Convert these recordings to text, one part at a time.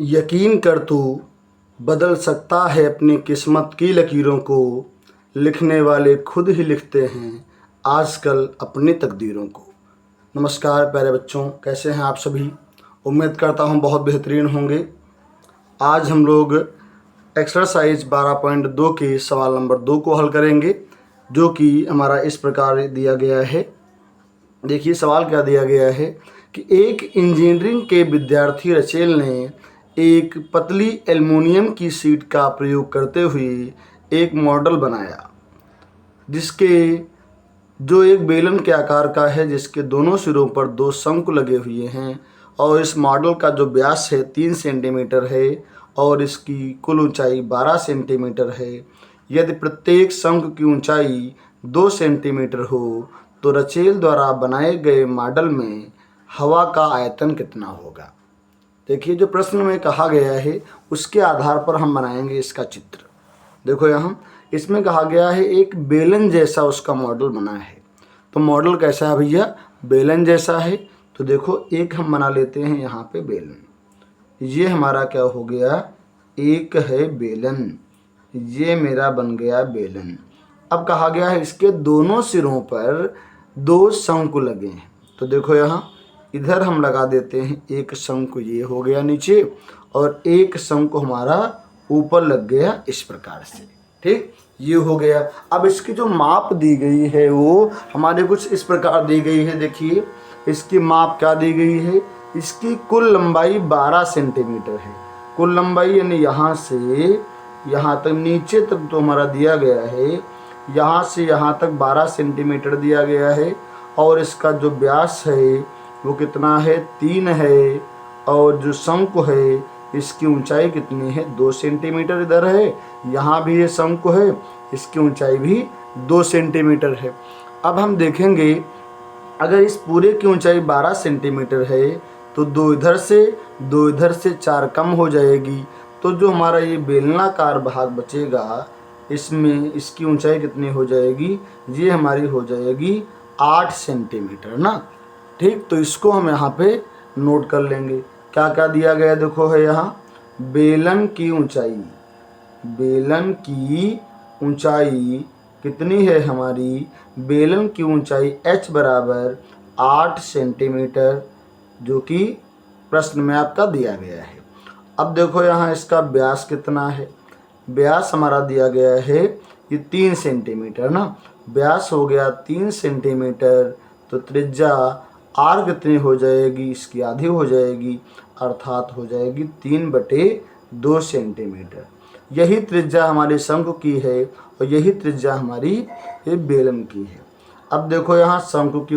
यकीन कर तू बदल सकता है अपनी किस्मत की लकीरों को। लिखने वाले खुद ही लिखते हैं आजकल अपनी तकदीरों को। नमस्कार प्यारे बच्चों, कैसे हैं आप सभी। उम्मीद करता हूं बहुत बेहतरीन होंगे। आज हम लोग एक्सरसाइज 12.2 के सवाल नंबर 2 को हल करेंगे, जो कि हमारा इस प्रकार दिया गया है। देखिए सवाल क्या दिया गया है कि एक इंजीनियरिंग के विद्यार्थी रचेल ने एक पतली एल्युमिनियम की शीट का प्रयोग करते हुए एक मॉडल बनाया जिसके जो एक बेलन के आकार का है, जिसके दोनों सिरों पर 2 शंकु लगे हुए हैं और इस मॉडल का जो व्यास है 3 सेंटीमीटर है और इसकी कुल ऊंचाई 12 सेंटीमीटर है। यदि प्रत्येक शंकु की ऊंचाई 2 सेंटीमीटर हो तो रचेल द्वारा बनाए गए मॉडल में हवा का आयतन कितना होगा। देखिए जो प्रश्न में कहा गया है उसके आधार पर हम बनाएंगे इसका चित्र। देखो यहाँ इसमें कहा गया है एक बेलन जैसा उसका मॉडल बना है। तो मॉडल कैसा है भैया, बेलन जैसा है। तो देखो एक हम बना लेते हैं यहाँ पे बेलन। ये हमारा क्या हो गया, एक है बेलन, ये मेरा बन गया बेलन। अब कहा गया है इसके दोनों सिरों पर 2 शंकु लगे हैं। तो देखो यहाँ इधर हम लगा देते हैं एक शंकु, ये हो गया नीचे, और एक शंकु हमारा ऊपर लग गया इस प्रकार से। ठीक, ये हो गया। अब इसकी जो माप दी गई है वो हमारे कुछ इस प्रकार दी गई है। देखिए इसकी माप क्या दी गई है, इसकी कुल लंबाई 12 सेंटीमीटर है। कुल लंबाई यानी यहाँ से यहाँ तक नीचे तक तो हमारा दिया गया है, यहाँ से यहाँ तक 12 सेंटीमीटर दिया गया है। और इसका जो व्यास है वो कितना है, 3 है। और जो शंकु है इसकी ऊंचाई कितनी है, 2 सेंटीमीटर इधर है। यहाँ भी ये शंकु है, इसकी ऊंचाई भी 2 सेंटीमीटर है। अब हम देखेंगे अगर इस पूरे की ऊंचाई 12 सेंटीमीटर है तो 2 इधर से 4 कम हो जाएगी। तो जो हमारा ये बेलनाकार भाग बचेगा इसमें इसकी ऊंचाई कितनी हो जाएगी, ये हमारी हो जाएगी 8 सेंटीमीटर ना। ठीक, तो इसको हम यहाँ पे नोट कर लेंगे। क्या क्या दिया गया देखो है यहाँ, बेलन की ऊंचाई कितनी है हमारी, बेलन की ऊंचाई h बराबर 8 सेंटीमीटर, जो कि प्रश्न में आपका दिया गया है। अब देखो यहाँ इसका व्यास कितना है, व्यास हमारा दिया गया है ये 3 सेंटीमीटर ना। व्यास हो गया 3 सेंटीमीटर, तो त्रिज्या आर कितनी हो जाएगी, इसकी आधी हो जाएगी, अर्थात हो जाएगी 3/2 सेंटीमीटर। यही त्रिज्या हमारे शंकु की है और यही त्रिज्या हमारी ये बेलन की है। अब देखो यहाँ शंकु की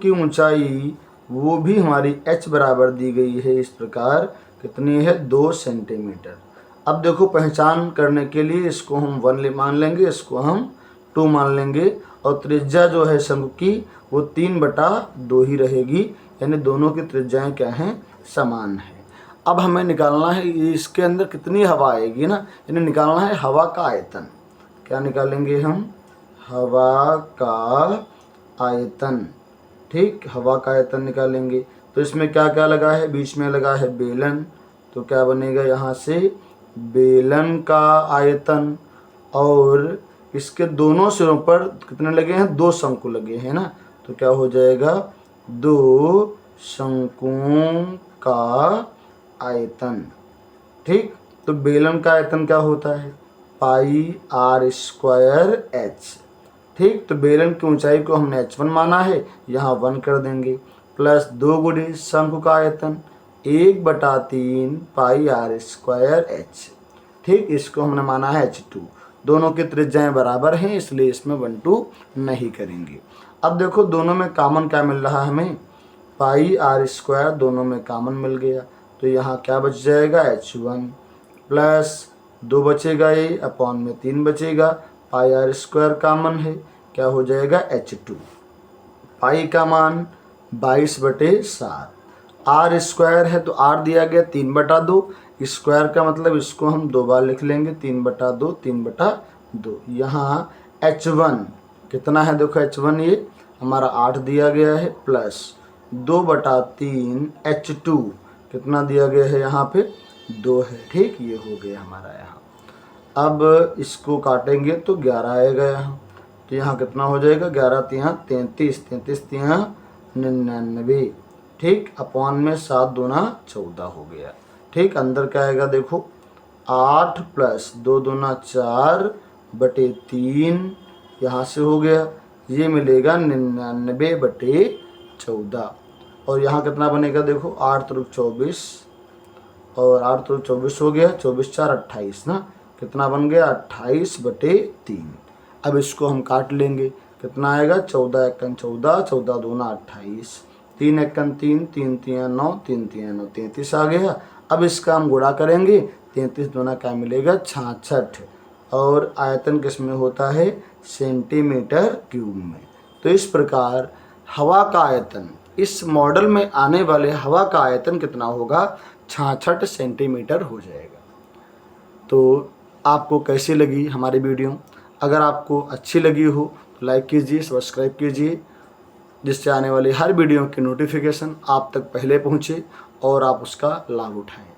ऊंचाई वो भी हमारी h बराबर दी गई है इस प्रकार, कितनी है, 2 सेंटीमीटर। अब देखो पहचान करने के लिए इसको हम 1 मान लेंगे, इसको हम 2 मान लेंगे, और त्रिज्या जो है शंकु की वो 3/2 ही रहेगी, यानी दोनों की त्रिज्याएं क्या हैं, समान है। अब हमें निकालना है इसके अंदर कितनी हवा आएगी ना, यानी निकालना है हवा का आयतन। क्या निकालेंगे हम, हवा का आयतन। ठीक, हवा का आयतन निकालेंगे। तो इसमें क्या क्या लगा है, बीच में लगा है बेलन, तो क्या बनेगा यहाँ से बेलन का आयतन, और इसके दोनों सिरों पर कितने लगे हैं, 2 शंकु लगे हैं ना। तो क्या हो जाएगा 2 शंकुओं का आयतन। ठीक, तो बेलन का आयतन क्या होता है, πr²h। ठीक, तो बेलन की ऊंचाई को हमने h1 माना है, यहाँ 1 कर देंगे, प्लस 2 गुणे शंकु का आयतन 1/3 πr²h। ठीक, इसको हमने माना है h2। दोनों की त्रिज्याएं बराबर हैं इसलिए इसमें 1 2 नहीं करेंगे। अब देखो दोनों में कॉमन क्या मिल रहा है हमें, πr² दोनों में कॉमन मिल गया। तो यहाँ क्या बच जाएगा, h1 प्लस 2 बचेगा, ये अपॉन में 3 बचेगा, πr² कॉमन है, क्या हो जाएगा h2। पाई का मान 22/7, r² है तो r दिया गया 3/2, स्क्वायर का मतलब इसको हम 2 बार लिख लेंगे, 3/2। यहाँ h1 कितना है, देखो h1 ये हमारा 8 दिया गया है, प्लस 2/3 H2 कितना दिया गया है यहाँ पे 2 है। ठीक, ये हो गया हमारा यहाँ। अब इसको काटेंगे तो 11 आएगा यहाँ। तो यहाँ कितना हो जाएगा 11 तिया 33, 33 तिया 99। ठीक, अपॉन में 7 दूना 14 हो गया। ठीक, अंदर क्या आएगा देखो 8 प्लस 2 दूना 4/3 यहाँ से हो गया, ये मिलेगा 99/14। और यहाँ कितना बनेगा देखो 8 त्रिक 24 और 8 त्रिक 24 हो गया, 24 4 28 ना, कितना बन गया 28/3। अब इसको हम काट लेंगे, कितना आएगा 14 एकन 14, 14 दूना 28, 3 एकन 3, 3 तिया 9, 3 तिया 9, 33 आ गया। अब इसका हम गुणा करेंगे, 33 दूना क्या मिलेगा 66। और आयतन किस में होता है सेंटीमीटर क्यूब में। तो इस प्रकार हवा का आयतन, इस मॉडल में आने वाले हवा का आयतन कितना होगा 66 सेंटीमीटर हो जाएगा। तो आपको कैसी लगी हमारी वीडियो? अगर आपको अच्छी लगी हो तो लाइक कीजिए, सब्सक्राइब कीजिए, जिससे आने वाली हर वीडियो की नोटिफिकेशन आप तक पहले पहुँचे और आप उसका लाभ उठाएं।